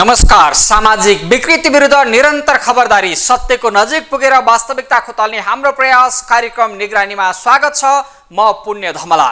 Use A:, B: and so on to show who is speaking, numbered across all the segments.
A: नमस्कार। सामाजिक विकृति विरुद्ध निरन्तर खबरदारी, सत्यको नजिक पुगेर वास्तविकता खोताल्ने हाम्रो प्रयास कार्यक्रम निगरानीमा स्वागत छ। म पुण्य धमला।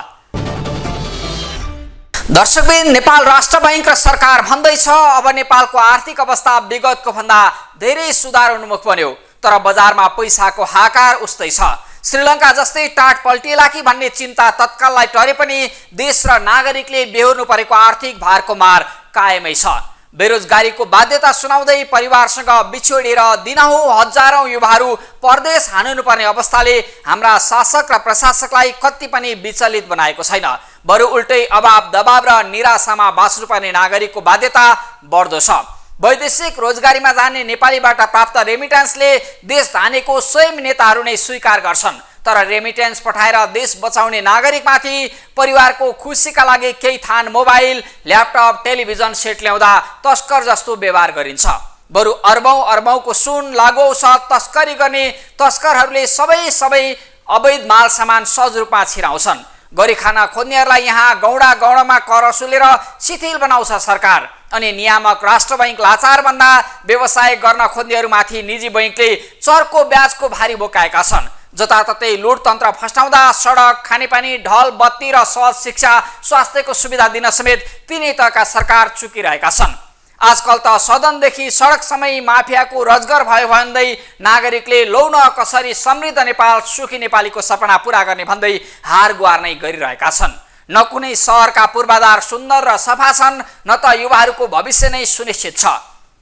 A: दर्शकबिन, नेपाल राष्ट्र बैंक र सरकार भन्दैछ अब नेपालको आर्थिक अवस्था विगतको भन्दा धेरै सुधार उन्मुख बन्यो, तर बजारमा पैसाको हाकार उस्तै छ। श्रीलङ्का जस्तै टाट पल्टिएला कि भन्ने चिन्ता तत्काललाई टरे पनि देश र नागरिकले बेहोर्नु परेको आर्थिक भारको मार कायमै छ। बेरोजगारीको बाध्यता सुनाउँदै परिवारसँग बिछोडिएर दिनहुँ हजारौं युवाहरू परदेश हानुनुपर्ने अवस्थाले हाम्रा शासक र प्रशासकलाई कति पनि विचलित बनाएको छैन। बरु उल्टै अभाव दबाव र निराशामा बाँच्नुपर्ने नागरिकको बाध्यता बढ्दो छ। वैदेशिक रोजगारीमा जाने नेपालीबाट प्राप्त रेमिट्यान्सले देश धानेको स्वयं नेताहरू नै स्वीकार गर्छन्, तर रेमिट्यान्स पठाएर देश बचाउने नागरिकमाथि परिवारको खुसीका लागि केही थान मोबाइल, ल्यापटप, टेलिभिजन सेट ल्याउँदा तस्कर जस्तो व्यवहार गरिन्छ। बरु अर्बौंको सुन, लागु औषध तस्करी गर्ने तस्करहरूले सबै अवैध माल सामान सहज रूपमा छिराउँछन्। गरी खाना खोज्नेहरूलाई यहाँ गौडा गौडामा कर असुलेर शिथिल बनाउँछ सरकार, अनि नियामक राष्ट्र बैंक लाचार भन्दा व्यवसाय गर्न खोज्नेहरूमाथि निजी बैंकले चर्को ब्याजको भारी बोकाएका छन्। जताततै लुटतन्त्र फस्टाउँदा सडक, खानेपानी, ढल, बत्ती र सहज शिक्षा, स्वास्थ्यको सुविधा दिन समेत तिनै तहका सरकार चुकिरहेका छन्। आजकल त सदनदेखि सडकसम्मै माफियाको रजगर भयो भन्दै नागरिकले लौन कसरी समृद्ध नेपाल, सुखी नेपालीको सपना पूरा गर्ने भन्दै हार गुहार नै गरिरहेका छन्। न कुनै सहरका पूर्वाधार सुन्दर र सफा छन्, न त युवाहरूको भविष्य नै सुनिश्चित छ।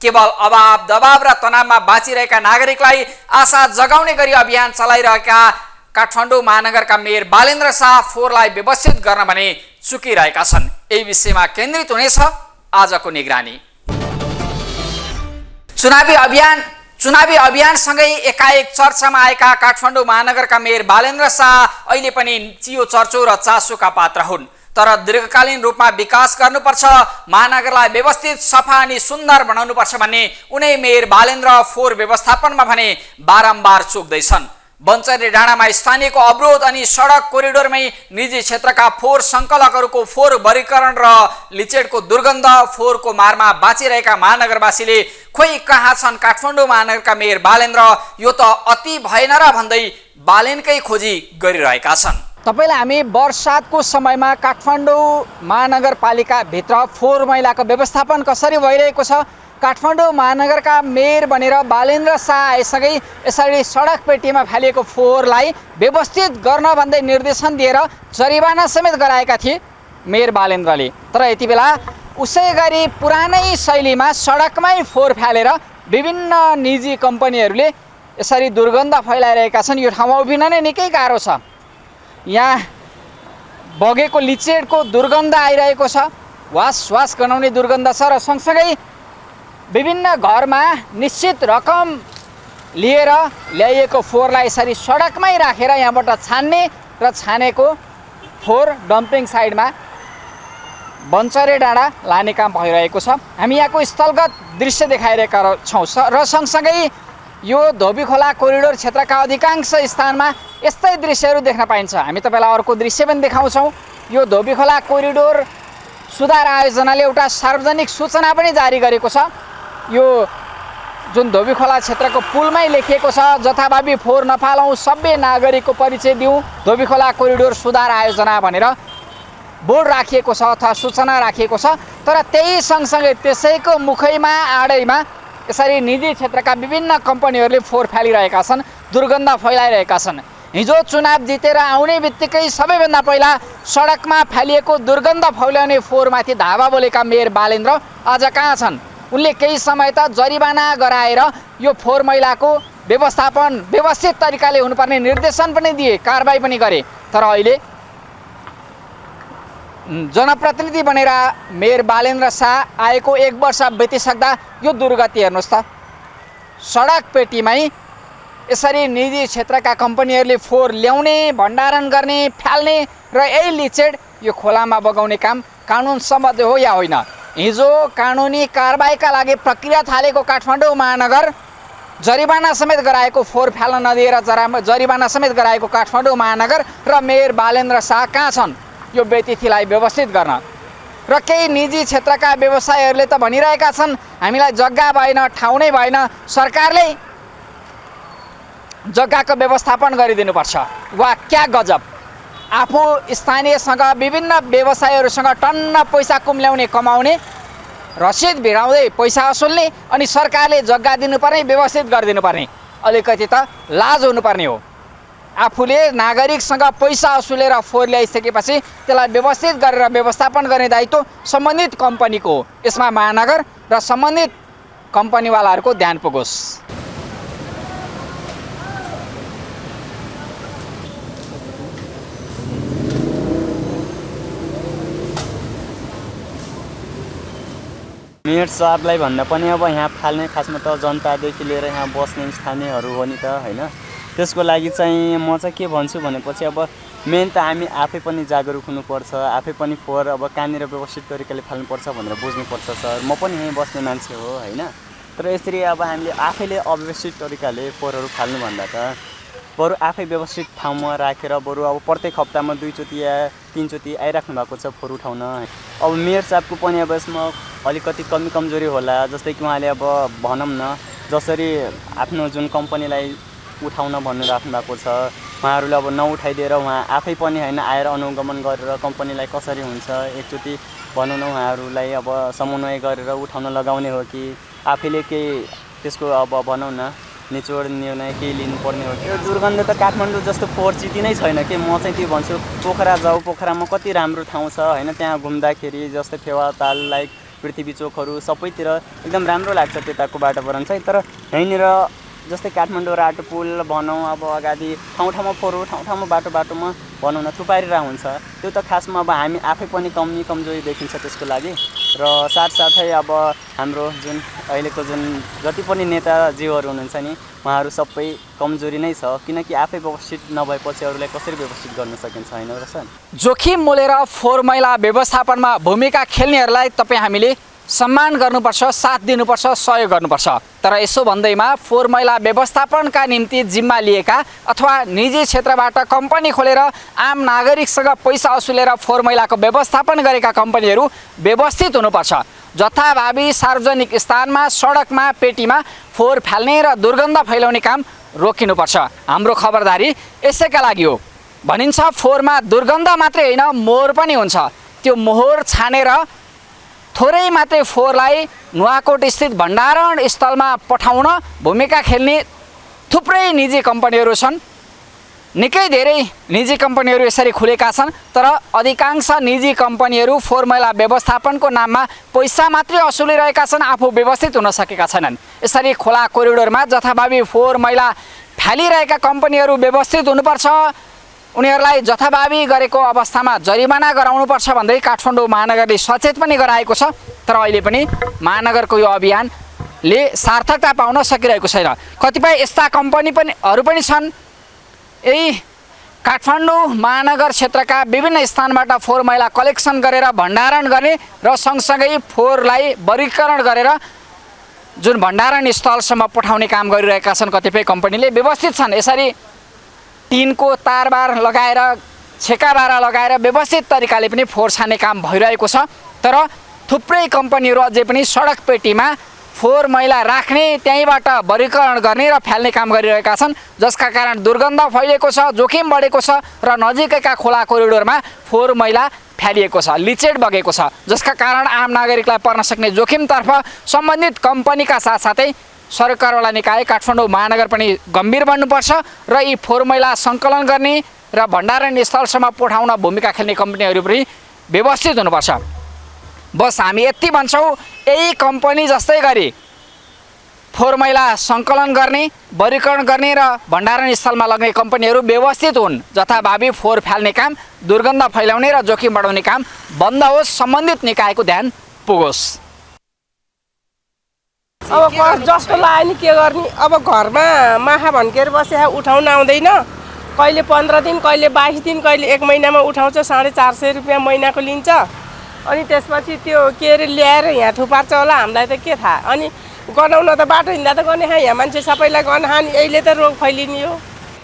A: केवल अभाव दबाव र तनावमा बाँचिरहेका नागरिकलाई आशा जगाउने गरी अभियान चलाइरहेका काठमाडौँ महानगरका मेयर बालेन्द्र शाह फोहोरलाई व्यवस्थित गर्न भने चुकिरहेका छन्। यही विषयमा केन्द्रित हुनेछ आजको निगरानी। चुनावी अभियानसँगै एकाएक चर्चामा आएका काठमाडौँ महानगरका मेयर बालेन्द्र शाह अहिले पनि चियो चर्चो र चासोका पात्र हुन्, तर दीर्घकालीन रूपमा विकास गर्नुपर्छ, महानगरलाई व्यवस्थित, सफा अनि सुन्दर बनाउनुपर्छ भन्ने उनै मेयर बालेन्द्र फोहोर व्यवस्थापनमा भने बारम्बार चुक्दैछन्। बन्चरे डाँडामा स्थानीयको अवरोध अनि सडक कोरिडोरमै निजी क्षेत्रका फोहोर सङ्कलकहरूको फोहोर वर्गीकरण र लिचेडको दुर्गन्ध, फोहोरको मारमा बाँचिरहेका महानगरवासीले खोइ कहाँ छन् काठमाडौँ महानगरका मेयर बालेन्द्र, यो त अति भएन र भन्दै बालेनकै खोजी गरिरहेका छन्। तपाईलाई हामी वर्षातको समयमा काठमाडौँ महानगरपालिकाभित्र फोहोर मैलाको व्यवस्थापन कसरी भइरहेको छ, काठमाडौँ महानगरका मेयर बनेर बालेन्द्र शाह आएसँगै यसरी सडक पेटीमा फालिएको फोहोरलाई व्यवस्थित गर्न भन्दै निर्देशन दिएर जरिवाना समेत गराएका थिए मेयर बालेन्द्रले। तर यति बेला उसै गरी पुरानै शैलीमा सडकमै फोहोर फालेर विभिन्न निजी कम्पनीहरूले यसरी दुर्गन्ध फैलाइरहेका छन्। यो ठाउँमा उभिन नै निकै गाह्रो छ। यहाँ बगेको लिचेडको दुर्गन्ध आइरहेको छ, वास गनाउने दुर्गन्ध छ, र सँगसँगै विभिन्न घरमा निश्चित रकम लिएर ल्याइएको फोहोरलाई यसरी सडकमै राखेर यहाँबाट छान्ने र छानेको फोहोर डम्पिङ साइडमा बन्चरे डाँडा लाने काम भइरहेको छ। हामी यहाँको स्थलगत दृश्य देखाइरहेका छौँ र सँगसँगै यो धोबीखोला कोरिडोर क्षेत्रका अधिकांश स्थानमा यस्तै दृश्यहरू देख्न पाइन्छ। हामी तपाईँलाई अर्को दृश्य पनि देखाउँछौँ। यो धोबीखोला कोरिडोर सुधार आयोजनाले एउटा सार्वजनिक सूचना पनि जारी गरेको छ। यो जुन धोबीखोला क्षेत्रको पुलमै लेखिएको छ, जथाभावी फोहोर नफालौँ, सबै नागरिकको परिचय दिउँ, धोबीखोला कोरिडोर सुधार आयोजना भनेर बोर्ड राखिएको छ अथवा सूचना राखिएको छ। तर त्यही सँगसँगै त्यसैको मुखैमा आडैमा यसरी निजी क्षेत्रका विभिन्न कम्पनीहरूले फोहोर फालिरहेका छन्, दुर्गन्ध फैलाइरहेका छन्। हिजो चुनाव जितेर आउने बित्तिकै सबैभन्दा पहिला सडकमा फालिएको दुर्गन्ध फैलाउने फोहोरमाथि धावा बोलेका मेयर बालेन्द्र आज कहाँ छन्? उनले केही समय त जरिवाना गराएर यो फोहोर मैलाको व्यवस्थापन व्यवस्थित तरिकाले हुनुपर्ने निर्देशन पनि दिए, कारबाही पनि गरे। तर अहिले जनप्रतिनिधि बनेर मेयर बालेन्द्र शाह आएको 1 वर्ष बितिसक्दा यो दुर्गति हेर्नुहोस् त। सडक पेटीमै यसरी निजी क्षेत्रका कम्पनीहरूले फोहोर ल्याउने, भण्डारण गर्ने, फाल्ने र यही लिचेड यो खोलामा बगाउने काम कानुनसम्मत हो या होइन? हिजो कानुनी कारबाहीका लागि प्रक्रिया थालेको काठमाडौँ महानगर जरिवाना समेत गराएको, फोहोर फाल्न नदिएर जरिवाना समेत गराएको काठमाडौँ महानगर र मेयर बालेन्द्र शाह कहाँ छन् यो व्यतिथिलाई व्यवस्थित गर्न? र केही निजी क्षेत्रका व्यवसायीहरूले त भनिरहेका छन् हामीलाई जग्गा भएन, ठाउँ नै भएन, सरकारले जग्गाको व्यवस्थापन गरिदिनुपर्छ। वा क्या गजब, आफू स्थानीयसँग विभिन्न व्यवसायीहरूसँग टन्न पैसा कुम्ल्याउने कमाउने, रसिद भिडाउँदै पैसा असुल्ने, अनि सरकारले जग्गा दिनुपर्ने, व्यवस्थित गरिदिनुपर्ने। अलिकति त लाज हुनुपर्ने हो। आफूले नागरिकसँग पैसा असुलेर फोहोर ल्याइसकेपछि त्यसलाई व्यवस्थित गरेर व्यवस्थापन गर्ने दायित्व सम्बन्धित कम्पनीको हो। यसमा महानगर र सम्बन्धित कम्पनीवालाहरूको ध्यान पुगोस्।
B: मेयर साहबलाई भन्दा पनि अब यहाँ फाल्ने खासमा त जनतादेखि लिएर यहाँ बस्ने स्थानीयहरू हो नि त होइन। त्यसको लागि चाहिँ म चाहिँ के भन्छु भनेपछि अब मेन त हामी आफै पनि जागरुक हुनुपर्छ, आफै पनि फोहोर अब कहाँनिर व्यवस्थित तरिकाले फाल्नुपर्छ भनेर बुझ्नुपर्छ सर। म पनि यहीँ बस्ने मान्छे हो होइन। तर यसरी अब हामीले आफैले अव्यवस्थित तरिकाले फोहोरहरू फाल्नुभन्दा त बरु आफै व्यवस्थित ठाउँमा राखेर बरु अब प्रत्येक हप्तामा 2 चोटि या 3 चोटि आइराख्नु भएको छ फोहोर उठाउन। अब मेयर साहबको पनि अब यसमा अलिकति कमजोरी होला। जस्तै कि उहाँले अब भनौँ न जसरी आफ्नो जुन कम्पनीलाई उठाउन भन्नु राख्नु भएको छ, उहाँहरूले अब नउठाइदिएर उहाँ आफै पनि होइन आएर अनुगमन गरेर कम्पनीलाई कसरी हुन्छ एकचोटि भनौँ न उहाँहरूलाई अब समन्वय गरेर उठाउन लगाउने हो कि आफैले केही त्यसको अब भनौँ न निचोड निर्णय केही लिनुपर्ने हो। त्यो दुर्गन्ध त काठमाडौँ जस्तो फोहोर चिती नै छैन कि। म चाहिँ त्यो भन्छु पोखरा जाऊ, पोखरामा कति राम्रो ठाउँ छ होइन। त्यहाँ घुम्दाखेरि जस्तै फेवाताल लाइक पृथ्वी चोकहरू सबैतिर एकदम राम्रो लाग्छ त्यताको वातावरण चाहिँ। तर यहीँनिर जस्तै काठमाडौँ राटो पुल भनौँ अब अगाडि ठाउँ फोहोर ठाउँ बाटोमा भनौँ न थुपारिरहेको हुन्छ। त्यो त खासमा अब हामी आफै पनि कमजोरी देखिन्छ त्यसको लागि। र साथसाथै अब हाम्रो जुन अहिलेको जुन जति पनि नेताजीहरू हुनुहुन्छ नि उहाँहरू सबै कमजोरी नै छ। किनकि आफै व्यवस्थित नभएपछि अरूलाई कसरी व्यवस्थित गर्न सकिन्छ होइन र सर।
A: जोखिम मोलेर फोहोर मैला व्यवस्थापनमा भूमिका खेल्नेहरूलाई तपाईँ हामीले सम्मान गर्नुपर्छ, साथ दिनुपर्छ, सहयोग गर्नुपर्छ। तर यसो भन्दैमा फोहोर मैला व्यवस्थापनका निम्ति जिम्मा लिएका अथवा निजी क्षेत्रबाट कम्पनी खोलेर आम नागरिकसँग पैसा असुलेर फोहोर मैलाको व्यवस्थापन गरेका कम्पनीहरू व्यवस्थित हुनुपर्छ। जथाभावी सार्वजनिक स्थानमा, सडकमा, पेटीमा फोहोर फाल्ने र दुर्गन्ध फैलाउने काम रोकिनुपर्छ। हाम्रो खबरदारी यसैका लागि हो। भनिन्छ फोहोरमा दुर्गन्ध मात्रै होइन मोहर पनि हुन्छ। त्यो मोहर छानेर थोरै मात्रै फोहोरलाई नुवाकोट स्थित भण्डारण स्थलमा पठाउन भूमिका खेल्ने थुप्रै निजी कम्पनीहरू छन्। निकै धेरै निजी कम्पनीहरू यसरी खुलेका छन्। तर अधिकांश निजी कम्पनीहरू फोहोर मैला व्यवस्थापनको नाममा पैसा मात्रै असुलिरहेका छन्, आफू व्यवस्थित हुन सकेका छैनन्। यसरी खोला कोरिडोरमा जथाभावी फोहोर मैला फालिरहेका कम्पनीहरू व्यवस्थित हुनुपर्छ, उनीहरूलाई जथाभावी गरेको अवस्थामा जरिमाना गराउनुपर्छ भन्दै काठमाडौँ महानगरले सचेत पनि गराएको छ। तर अहिले पनि महानगरको यो अभियानले सार्थकता पाउन सकिरहेको छैन। कतिपय यस्ता कम्पनी पनि छन् यही काठमाडौँ महानगर क्षेत्रका विभिन्न स्थानबाट फोहोर मैला कलेक्सन गरेर भण्डारण गर्ने र सँगसँगै फोहोरलाई वर्गीकरण गरेर जुन भण्डारण स्थलसम्म पठाउने काम गरिरहेका छन्। कतिपय कम्पनीले व्यवस्थित छन्। यसरी टिनको तारबार लगाएर, छेकाबारा लगाएर व्यवस्थित तरिकाले पनि फोहोर छान्ने काम भइरहेको छ। तर थुप्रै कम्पनीहरू अझै पनि सडक पेटीमा फोहोर मैला राख्ने, त्यहीँबाट वर्गीकरण गर्ने र फाल्ने काम गरिरहेका छन्, जसका कारण दुर्गन्ध फैलिएको छ, जोखिम बढेको छ र नजिकैका खोला कोरिडोरमा फोहोर मैला फ्यालिएको छ, लिचेड बगेको छ, जसका कारण आम नागरिकलाई पर्न सक्ने जोखिमतर्फ सम्बन्धित कम्पनीका साथसाथै सरकारवाला निकाय काठमाडौँ महानगर पनि गम्भीर बन्नुपर्छ र यी फोहोर मैला सङ्कलन गर्ने र भण्डारण स्थलसम्म पठाउन भूमिका खेल्ने कम्पनीहरू पनि व्यवस्थित हुनुपर्छ। बस हामी यति भन्छौँ, यही कम्पनी जस्तै गरी फोहोर मैला सङ्कलन गर्ने, वर्गीकरण गर्ने र भण्डारण स्थलमा लग्ने कम्पनीहरू व्यवस्थित हुन्। जथाभावी फोहोर फाल्ने काम, दुर्गन्ध फैलाउने र जोखिम बढाउने काम बन्द होस्, सम्बन्धित निकायको ध्यान पुगोस्।
C: अब जस्तो लाग्यो नि के गर्ने। अब घरमा माखा भन्केर बसे उठाउन आउँदैन। कहिले 15 दिन, कहिले 22 दिन, कहिले 1 महिनामा उठाउँछ। 450 रुपियाँ महिनाको लिन्छ। अनि त्यसपछि त्यो के अरे ल्याएर यहाँ थुपार्छ होला, हामीलाई त के थाहा। अनि गनाउन त बाटो हिँड्दा त गर्ने यहाँ मान्छे सबैलाई गनाहा नि, यहीले त रोग फैलिने हो।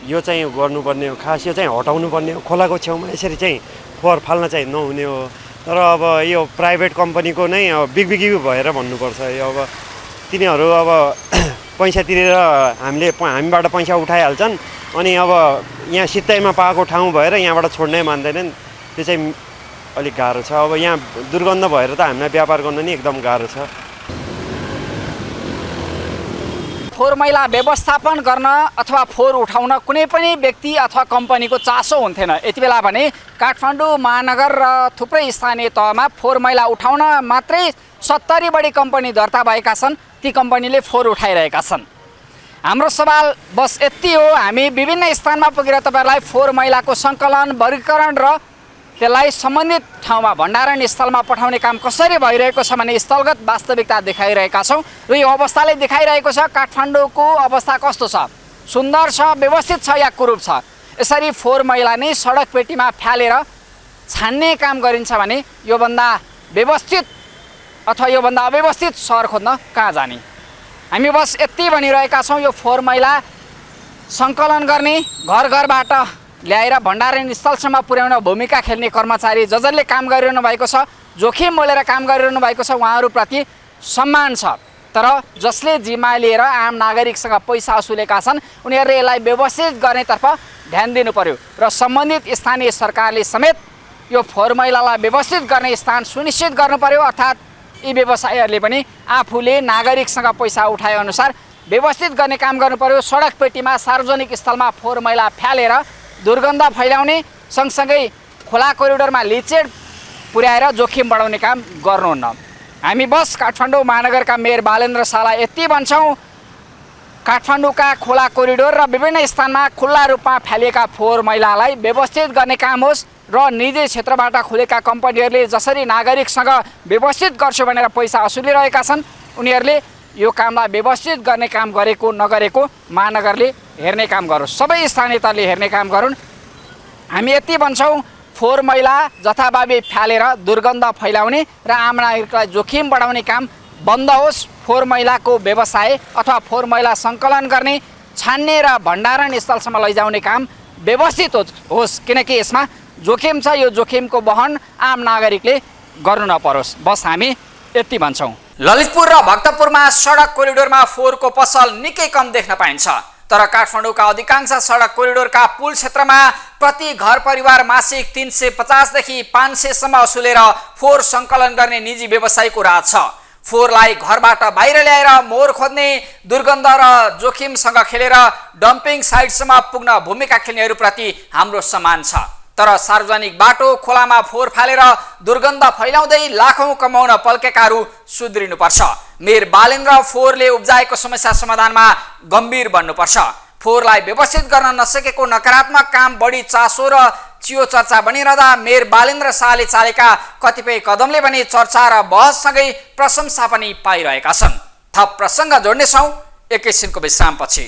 D: यो चाहिँ गर्नुपर्ने हो, खास यो चाहिँ हटाउनु पर्ने हो। खोलाको छेउमा यसरी चाहिँ फोहोर फाल्न चाहिँ नहुने हो। तर अब यो प्राइभेट कम्पनीको नै बिगबिगी भएर भन्नुपर्छ। यो अब तिनीहरू अब पैसा तिरेर हामीबाट पैसा उठाइहाल्छन्, अनि अब यहाँ सित्तैमा पाएको ठाउँ भएर यहाँबाट छोड्नै मान्दैनन्। त्यो चाहिँ अलिक गाह्रो छ। अब यहाँ दुर्गन्ध भएर त हामीलाई व्यापार गर्न नि एकदम गाह्रो छ।
A: फोहोर मैला व्यवस्थापन गर्न अथवा फोहोर उठाउन कुनै पनि व्यक्ति अथवा कम्पनीको चासो हुन्थेन। यति बेला भने काठमाडौँ महानगर र थुप्रै स्थानीय तहमा फोहोर मैला उठाउन मात्रै 70 बढी कम्पनी दर्ता भएका छन्। ती कम्पनीले फोहोर उठाइरहेका छन्। हाम्रो सवाल बस यति हो, हामी विभिन्न स्थानमा पुगेर तपाईहरुलाई फोहोर मैलाको सङ्कलन, वर्गीकरण र त्यसलाई सम्बन्धित ठाउँमा भण्डारण स्थलमा पठाउने काम कसरी भइरहेको छ भने स्थलगत वास्तविकता देखाइरहेका छौँ। र यो अवस्थाले देखाइरहेको छ काठमाडौँको अवस्था कस्तो छ, सुन्दर छ, व्यवस्थित छ या कुरूप छ। यसरी फोहोर मैला नै सडक पेटीमा फ्यालेर छान्ने काम गरिन्छ भने योभन्दा व्यवस्थित अथवा योभन्दा अव्यवस्थित सहर खोज्न कहाँ जाने। हामी बस यति भनिरहेका छौँ, यो फोहोर मैला सङ्कलन गर्ने, घर घरबाट ल्याएर भण्डारण स्थलसम्म पुर्याउन भूमिका खेल्ने कर्मचारी जसले काम गरिरहनु भएको छ, जोखिम मोलेर काम गरिरहनु भएको छ, उहाँहरूप्रति सम्मान छ। तर जसले जिम्मा लिएर आम नागरिकसँग पैसा असुलेका छन् उनीहरूले यसलाई व्यवस्थित गर्नेतर्फ ध्यान दिनु पर्यो र सम्बन्धित स्थानीय सरकारले समेत यो फोहोर मैलालाई व्यवस्थित गर्ने स्थान सुनिश्चित गर्नु पर्यो। अर्थात् यी व्यवसायीहरूले पनि आफूले नागरिकसँग पैसा उठाए अनुसार व्यवस्थित गर्ने काम गर्नु पर्यो। सडक पेटीमा सार्वजनिक स्थलमा फोहोर मैला फ्यालेर दुर्गन्ध फैलाउने सँगसँगै खोला कोरिडोरमा लिचेड पुर्याएर जोखिम बढाउने काम गर्नुहुन्न। हामी बस काठमाडौँ महानगरका मेयर बालेन्द्र शाहलाई यति भन्छौँ, काठमाडौँका खोला कोरिडोर र विभिन्न स्थानमा खुल्ला रूपमा फ्यालिएका फोहोर मैलालाई व्यवस्थित गर्ने काम होस् र निजी क्षेत्रबाट खुलेका कम्पनीहरूले जसरी नागरिकसँग व्यवस्थित गर्छु भनेर पैसा असुलिरहेका छन् उनीहरूले यो कामलाई व्यवस्थित गर्ने काम गरेको नगरेको महानगरले हेर्ने काम गरोस्, सबै स्थानीय तहले हेर्ने काम गरून्। हामी यति भन्छौँ, फोहोर मैला जथाभावी फ्यालेर दुर्गन्ध फैलाउने र आम नागरिकलाई जोखिम बढाउने काम बन्द होस्। फोहोर मैलाको व्यवसाय अथवा फोहोर मैला सङ्कलन गर्ने, छान्ने र भण्डारण स्थलसम्म लैजाउने काम व्यवस्थित होस्, किनकि यसमा जोखिम छ। यो जोखिमको वहन आम नागरिकले गर्नु नपरोस्। बस हामी यति भन्छौँ। ललितपुर र भक्तपुरमा सडक कोरिडोरमा फोहोरको पसल निकै कम देख्न पाइन्छ। तर काठमाडौँका अधिकांश सडक कोरिडोरका पुल क्षेत्रमा प्रति घर परिवार मासिक 350 देखि 500 सम्म असुलेर फोहोर सङ्कलन गर्ने निजी व्यवसायीको राज छ। फोहोरलाई घरबाट बाहिर ल्याएर मोहोर खोज्ने, दुर्गन्ध र जोखिमसँग खेलेर डम्पिङ साइटसम्म पुग्न भूमिका खेल्नेहरूप्रति हाम्रो सम्मान छ। तर सार्वजनिक बाटो खोलामा फोहोर फालेर दुर्गन्ध फैलाउँदै लाखौं कमाउन पल्केकाहरू सुध्रिनुपर्छ। मेयर बालेन्द्र फोहोरले उब्जाएको समस्या समाधानमा गम्भीर बन्नुपर्छ। फोहोरलाई व्यवस्थित गर्न नसकेको नकारात्मक काम बढी चासो र चियो चर्चा बनिरहँदा मेयर बालेन्द्र शाहले चालेका कतिपय कदमले पनि चर्चा र बहससँगै प्रशंसा पनि पाइरहेका छन्। थप प्रसङ्ग जोड्नेछौँ एकैछिनको विश्रामपछि।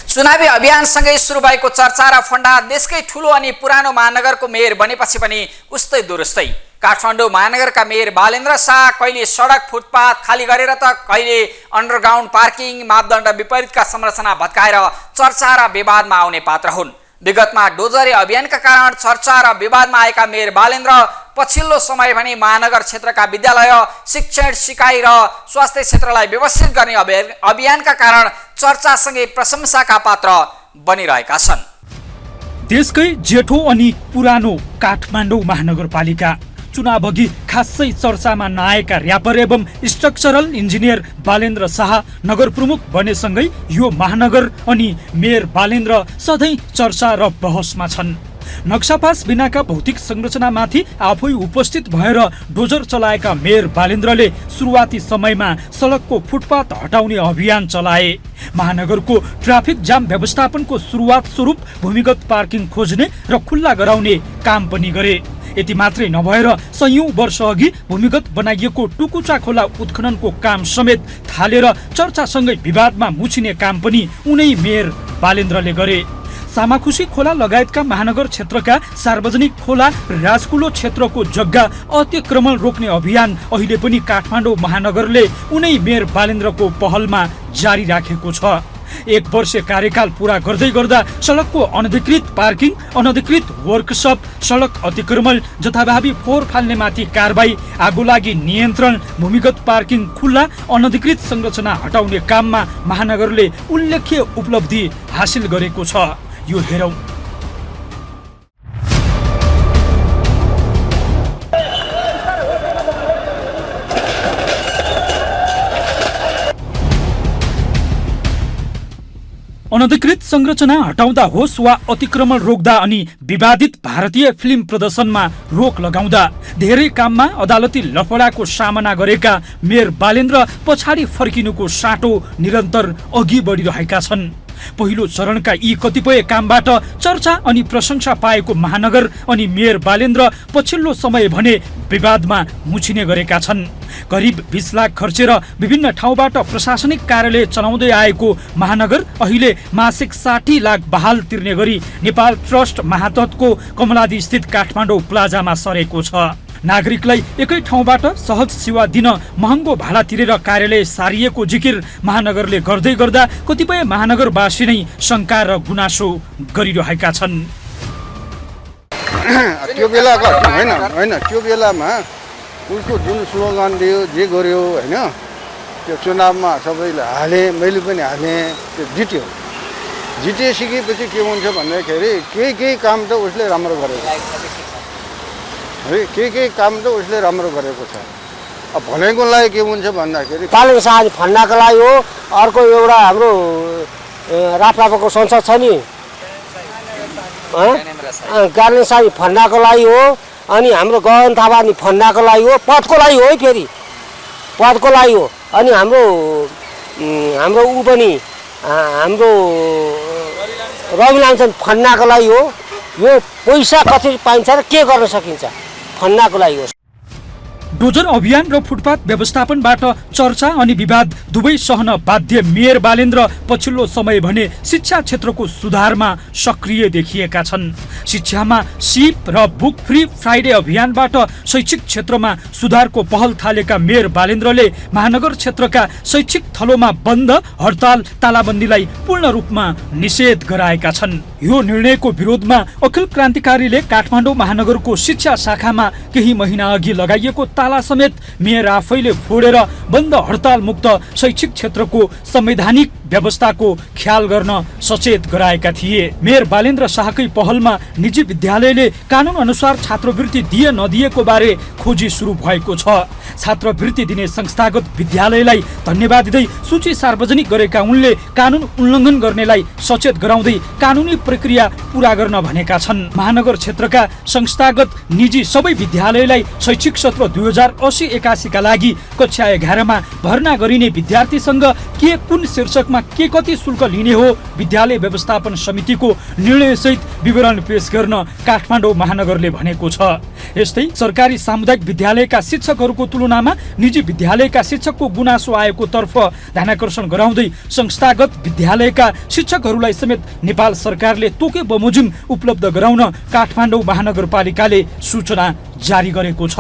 A: चुनावी अभियानसँगै सुरु भएको चर्चा र फन्डा देशकै ठुलो अनि पुरानो महानगरको मेयर बनेपछि पनि उस्तै दुरुस्तै। काठमाडौँ महानगरका मेयर बालेन्द्र शाह कहिले सडक फुटपाथ खाली गरेर त कहिले अन्डरग्राउन्ड पार्किङ मापदण्ड विपरीतका संरचना भत्काएर चर्चा र विवादमा आउने पात्र हुन्। विगतमा डोजरे अभियानका कारण चर्चा र विवादमा आएका मेयर बालेन्द्र पछिल्लो समय भने महानगर क्षेत्रका विद्यालय, शिक्षण, सिकाइ र स्वास्थ्य क्षेत्रलाई व्यवस्थित गर्ने अभियानका कारण चर्चासँगै प्रशंसाका पात्र बनिरहेका छन्।
E: देशकै जेठो अनि पुरानो काठमाडौँ महानगरपालिका चुनावअघि खासै चर्चामा नआएका र्यापर एवं स्ट्रक्चरल इन्जिनियर बालेन्द्र शाह नगर प्रमुख बनेसँगै यो महानगर अनि मेयर बालेन्द्र सधैँ चर्चा र बहसमा छन्। नक्सापास बिनाका भौतिक संरचनामाथि आफै उपस्थित भएर डोजर चलाएका मेयर बालेन्द्रले सुरुवाती समयमा सडकको फुटपाथ हटाउने अभियान चलाए। महानगरको ट्राफिक जाम व्यवस्थापनको सुरुवात स्वरूप भूमिगत पार्किङ खोज्ने र खुल्ला गराउने काम पनि गरे। यति मात्रै नभएर सयौं वर्ष अघि भूमिगत बनाइएको टुकुचा खोला उत्खननको काम समेत थालेर चर्चासँगै विवादमा मुछिने काम पनि उनै मेयर बालेन्द्रले गरे। सामाखुसी खोला लगायतका महानगर क्षेत्रका सार्वजनिक खोला राजकुलो क्षेत्रको जग्गा अतिक्रमण रोक्ने अभियान अहिले पनि काठमाडौँ महानगरले उनै मेयर बालेन्द्रको पहलमा जारी राखेको छ। 1 वर्ष कार्यकाल पूरा गर्दै गर्दा सडकको अनधिकृत पार्किङ, अनधिकृत वर्कसप, सडक अतिक्रमण, जथाभावी फोहोर फाल्नेमाथि कारबाही, आगोलागी नियन्त्रण, भूमिगत पार्किङ खुल्ला, अनधिकृत संरचना हटाउने काममा महानगरले उल्लेख्य उपलब्धि हासिल गरेको छ। यो हेरौँ। अनधिकृत संरचना हटाउँदा होस् वा अतिक्रमण रोक्दा अनि विवादित भारतीय फिल्म प्रदर्शनमा रोक लगाउँदा धेरै काममा अदालती लफडाको सामना गरेका मेयर बालेन्द्र पछाडि फर्किनुको साटो निरन्तर अघि बढिरहेका छन्। पहिलो चरणका यी कतिपय कामबाट चर्चा अनि प्रशंसा पाएको महानगर अनि मेयर बालेन्द्र पछिल्लो समय भने विवादमा मुछिने गरेका छन्। करिब 20 लाख खर्चेर विभिन्न ठाउँबाट प्रशासनिक कार्यालय चलाउँदै आएको महानगर अहिले मासिक 60 लाख बहाल तिर्ने गरी नेपाल ट्रस्ट महातत्को कमलादी स्थित काठमाडौँ प्लाजामा सरेको छ। नागरिकलाई एकै ठाउँबाट सहज सेवा दिन महँगो भाडा तिरेर कार्यालय सारिएको जिकिर महानगरले गर्दै गर्दा कतिपय महानगरवासी नै शङ्का र गुनासो गरिरहेका छन्।
F: त्यो बेलाको होइन त्यो बेलामा उसको जुन स्लोगन दियो जे गर्यो होइन, त्यो चुनावमा सबैले हाले, मैले पनि हालेँ, त्यो जितिसकेपछि के हुन्छ भन्दाखेरि केही काम त उसले राम्रो गरेको है, केही काम त उसले राम्रो गरेको छ। अब भनेको लागि के हुन्छ भन्दाखेरि
G: बालेन्द्र शाह फन्डाको लागि हो, अर्को एउटा हाम्रो राप्रापाको संसद छ नि ज्ञानेन्द्र शाह फन्डाको लागि हो, अनि हाम्रो गगन थापा नि फन्डाको लागि हो, पदको लागि हो है, फेरि पदको लागि हो। अनि हाम्रो ऊ पनि हाम्रो रवि लामछन् फन्डाको लागि हो। यो पैसा कति पाइन्छ र के गर्न सकिन्छ फन्डाको लागि हो।
E: डोजर अभियान र फुटपाथ व्यवस्थापनबाट चर्चा अनि विवाद दुवै सहन बाध्य मेयर बालेन्द्र पछिल्लो समय भने शिक्षा क्षेत्रको सुधारमा सक्रिय देखिएका छन्। शिक्षामा सिप र बुक फ्री फ्राइडे अभियानबाट शैक्षिक क्षेत्रमा सुधारको पहल थालेका मेयर बालेन्द्रले महानगर क्षेत्रका शैक्षिक थलोमा बन्द, हडताल, तालाबन्दीलाई पूर्ण रूपमा निषेध गराएका छन्। यो निर्णयको विरोधमा अखिल क्रान्तिकारीले काठमाडौँ महानगरको शिक्षा शाखामा केही महिना अघि लगाइएको ताला समेत मेयर आफैले फोडेर बन्द, हडताल मुक्त शैक्षिक क्षेत्रको संवैधानिक व्यवस्थाको ख्याल गर्न सचेत गराएका थिए। मेयर बालेन्द्र शाहकै पहलमा निजी विद्यालयले कानुन अनुसार छात्रवृत्ति दिए नदिएको बारे खोजी सुरु भएको छ। छात्रवृत्ति दिने संस्थागत विद्यालयलाई धन्यवाद दिँदै सूची सार्वजनिक गरेका उनले कानुन उल्लङ्घन गर्नेलाई सचेत गराउँदै कानुनी प्रक्रिया पूरा गर्न भनेका छन्। महानगर क्षेत्रका संस्थागत निजी सबै विद्यालयलाई शैक्षिक सत्र 2080-81 का लागि कक्षा 11 मा भर्ना गरिने विद्यार्थीसँग के कुन शीर्षकमा के कति शुल्क लिने हो विद्यालय व्यवस्थापन समितिको निर्णयसहित विवरण पेश गर्न काठमाडौँ महानगरले भनेको छ। यस्तै सरकारी सामुदायिक विद्यालयका शिक्षकहरूको तुलनामा निजी विद्यालयका शिक्षकको गुनासो आएको तर्फ ध्यानाकर्षण गराउँदै संस्थागत विद्यालयका शिक्षकहरूलाई समेत नेपाल सरकारले तोके बमोजिम उपलब्ध गराउन काठमाडौँ महानगरपालिकाले सूचना जारी गरेको छ।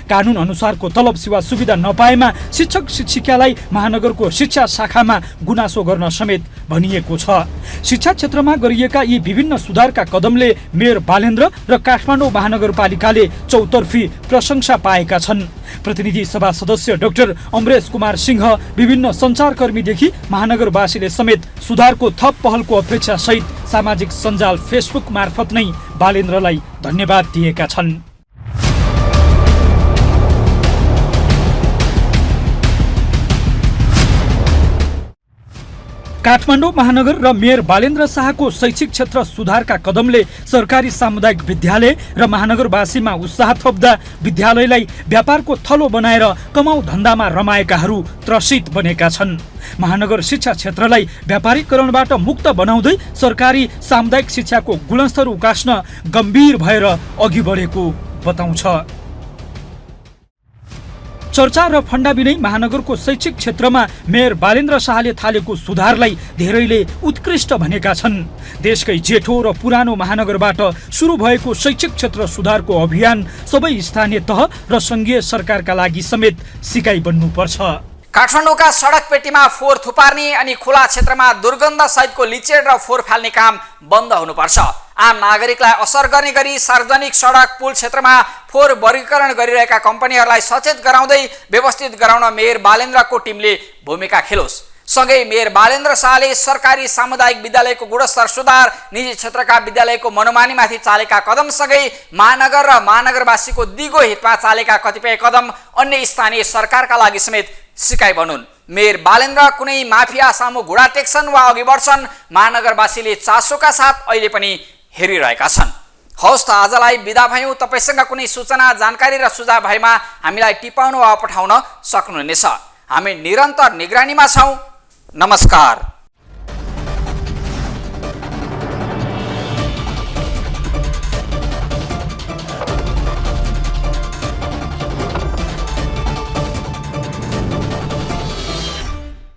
E: कानुन अनुसारको तलब सेवा सुविधा नपाएमा शिक्षक शिक्षिकालाई महानगरको शिक्षा शाखामा गुनासो गर्न समेत भनिएको छ। शिक्षा क्षेत्रमा गरिएका यी विभिन्न सुधारका कदमले मेयर बालेन्द्र र काठमाडौँ महानगरपालिकाले चौतर्फी प्रशंसा पाएका छन्। प्रतिनिधि सभा सदस्य डाक्टर अमरेश कुमार सिंह, विभिन्न सञ्चारकर्मीदेखि महानगरवासीले समेत सुधारको थप पहलको अपेक्षा सहित सामाजिक सञ्जाल फेसबुक मार्फत नै बालेन्द्रलाई धन्यवाद दिएका छन्। काठमाडौँ महानगर र मेयर बालेन्द्र शाहको शैक्षिक क्षेत्र सुधारका कदमले सरकारी सामुदायिक विद्यालय र महानगरवासीमा उत्साह थप्दा विद्यालयलाई व्यापारको थलो बनाएर कमाउ धन्दामा रमाएकाहरू त्रसित बनेका छन्। महानगर शिक्षा क्षेत्रलाई व्यापारीकरणबाट मुक्त बनाउँदै सरकारी सामुदायिक शिक्षाको गुणस्तर उकास्न गम्भीर भएर अघि बढेको बताउँछ। चर्चा र फन्डाबिनै महानगरको शैक्षिक क्षेत्रमा मेयर बालेन्द्र शाहले थालेको सुधारलाई धेरैले उत्कृष्ट भनेका छन्। देशकै जेठो र पुरानो महानगरबाट सुरु भएको शैक्षिक क्षेत्र सुधारको अभियान सबै स्थानीय तह र संघीय सरकारका लागि समेत सिकाइ बन्नुपर्छ।
A: काठमाडौँका सडक पेटीमा फोहोर थुपार्ने अनि खुला क्षेत्रमा दुर्गन्ध सहितको लिचेड र फोहोर फाल्ने काम बन्द हुनुपर्छ। आम नागरिकलाई असर गर्ने गरी सार्वजनिक सडक पुल क्षेत्रमा फोहोर वर्गीकरण गरिरहेका कम्पनीहरूलाई सचेत गराउँदै व्यवस्थित गराउन मेयर बालेन्द्रको टिमले भूमिका खेलोस्। सँगै मेयर बालेन्द्र शाहले सरकारी सामुदायिक विद्यालयको गुणस्तर सुधार, निजी क्षेत्रका विद्यालयको मनोमानीमाथि चालेका कदमसँगै महानगर र महानगरवासीको दिगो हितमा चालेका कतिपय कदम अन्य स्थानीय सरकारका लागि समेत सिकाइ बनुन्। मेयर बालेन्द्र कुनै माफिया सामु घुँडा टेक्छन् वा अघि बढ्छन्, महानगरवासीले चासोका साथ अहिले पनि हेरिरहेका छन्। हवस् त आजलाई बिदा भयौँ। तपाईसँग कुनै सूचना, जानकारी र सुझाव भएमा हामीलाई टिपाउन वा पठाउन सक्नुहुनेछ। हामी निरन्तर निगरानीमा छौँ। नमस्कार।